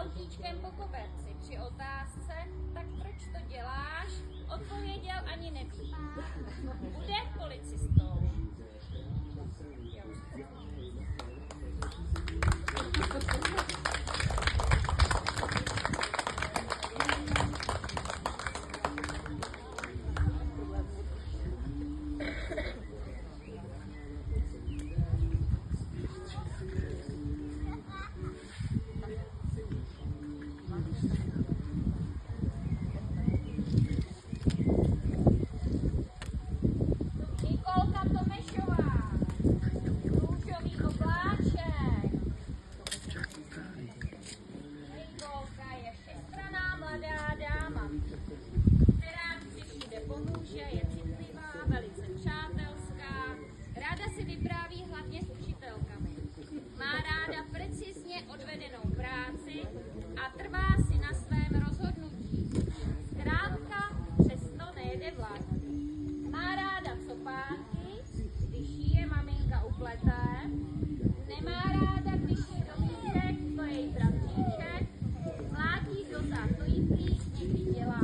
autíčkem po koberci. Při otázce, tak proč to děláš, odpověděl ani neví. Bude policistou. Odvedenou práci a trvá si na svém rozhodnutí. Zkrátka přesto nejede vlak. Má ráda copánky, když jí je maminka uplete. Nemá ráda, když jí do mísek, to je její bratříček. Mlátí dotaz, to jí prý někdy dělá.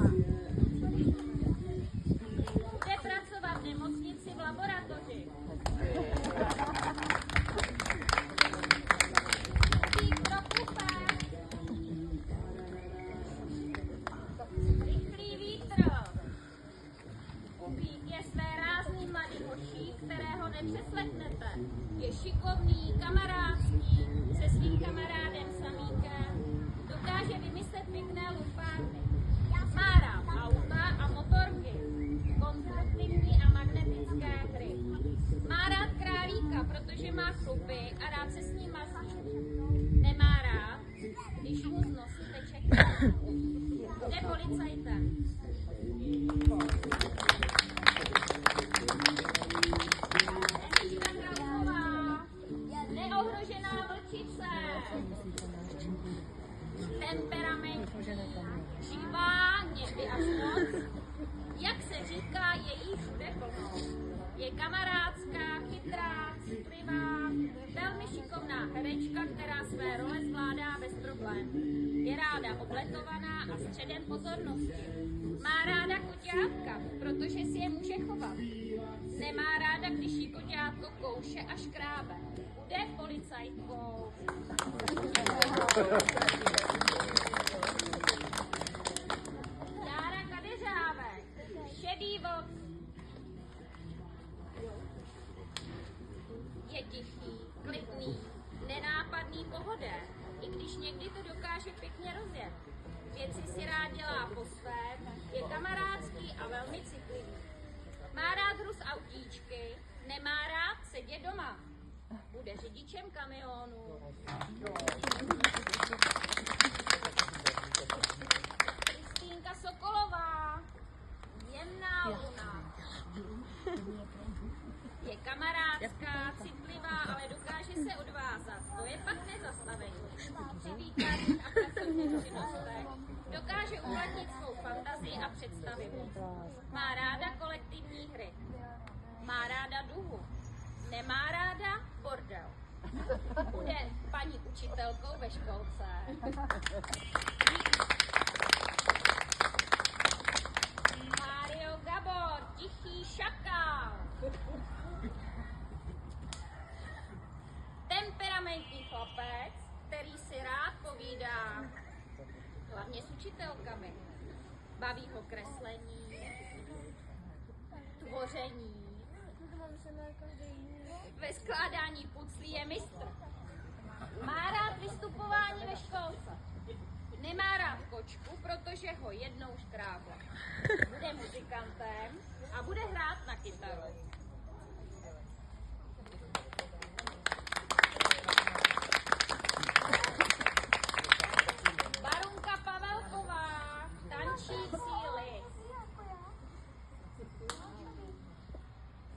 Bude pracovat v nemocnici v laboratoři. Nepřeslechnete. Je šikovný, kamarádský, se svým kamarádem Samíkem, dokáže vymyslet pěkné lupárny. Má rád auta a motorky, konstruktivní a magnetické hry. Má rád králíka, protože má chlupy a rád se s ním mazlí. Nemá rád, když mu z nosu teče krev. Bude policajtem. Temperamentní, živá, někdy až moc, jak se říká, je jí všude plno. Je kamarádská, chytrá, citlivá, velmi šikovná herečka, která své role zvládá bez problémů. Je ráda obletovaná a středem pozornosti. Má ráda koťátka, protože si je může chovat. Nemá ráda, když jí koťátko kouše a škrábe. Bude policajtkou. Jára Kadeřávek, šedý vlk. Je tichý, klidný, nenápadný pohodér, i když někdy to dokáže pěkně rozjet. Věci si rád dělá po svém, je kamarádský a velmi citlivý. Má rád hru s autíčky, nemá rád sedět doma. Bude řidičem kamionu. Kristýnka Sokolová, jemná luna. Je kamarádská, citlivá, ale dokáže se odvázat. To je pak nezastavení. Při výkladních a pracovních činnostech dokáže uplatnit svou fantazii a představivost. Má ráda kolektivní hry. Má ráda duhu. Nemá ráda bordel. Bude paní učitelkou ve školce. Mario Gabor, tichý šakál. Temperamentní chlapec, který si rád povídá, hlavně s učitelkami. Baví ho kreslení, tvoření. Ve skládání puclí je mistr. Má rád vystupování ve školce. Nemá rád kočku, protože ho jednou škrábla. Bude muzikantem a bude hrát na kytaru. Barunka Pavelková, tančící lis.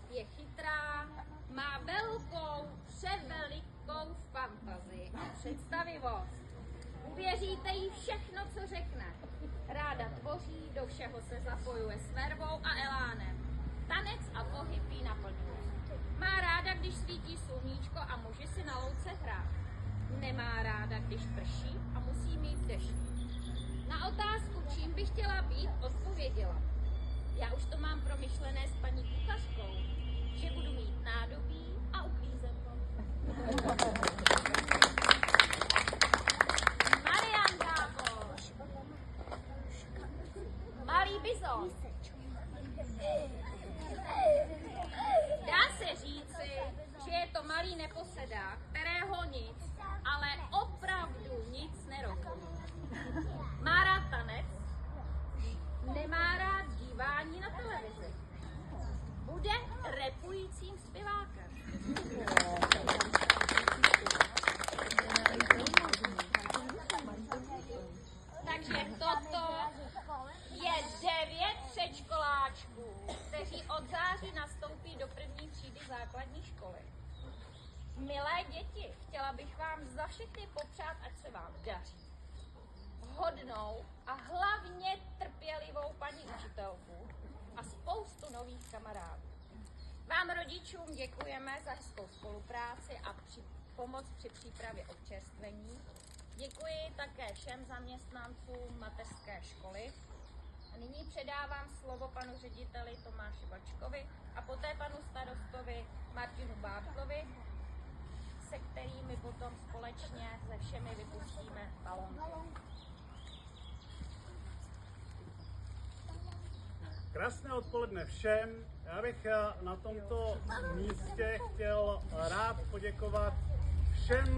Je chytrá, má velkou, převelikou fantazii a představivost. Uvěříte jí všechno, co řekne. Ráda tvoří, do všeho se zapojuje s vervou a elánem. Tanec a pohyb jí naplňuje. Má ráda, když svítí sluníčko a může si na louce hrát. Nemá ráda, když prší a musí mít dešť. čím bych chtěla být, odpověděla. Já už to mám promyšlené s paní kuchařkou, že budu mít nádobí a uklízet ho. Marian Gábor. Malý bizon. Dá se říci, že je to malý neposedák, kterého nic, ale opravdu nic nerobí. Má rád tanec, nemá rád dívání na televizi. Bude rapujícím zpěvákem. Takže toto je 9 předškoláčků, kteří od září nastoupí do první třídy základní školy. Milé děti, chtěla bych vám za všechny popřát, ať se vám daří. Hodnou a hlavně trpělivou paní učitelku a spoustu nových kamarádů. Vám rodičům děkujeme za hezkou spolupráci a pomoc při přípravě občerstvení. Děkuji také všem zaměstnancům mateřské školy. A nyní předávám slovo panu řediteli Tomáši Bačkovi a poté panu starostovi Martinu Bábkovi, se kterými potom společně se všemi vypustíme balónky. Krásné odpoledne všem. Já bych na tomto místě chtěl rád poděkovat všem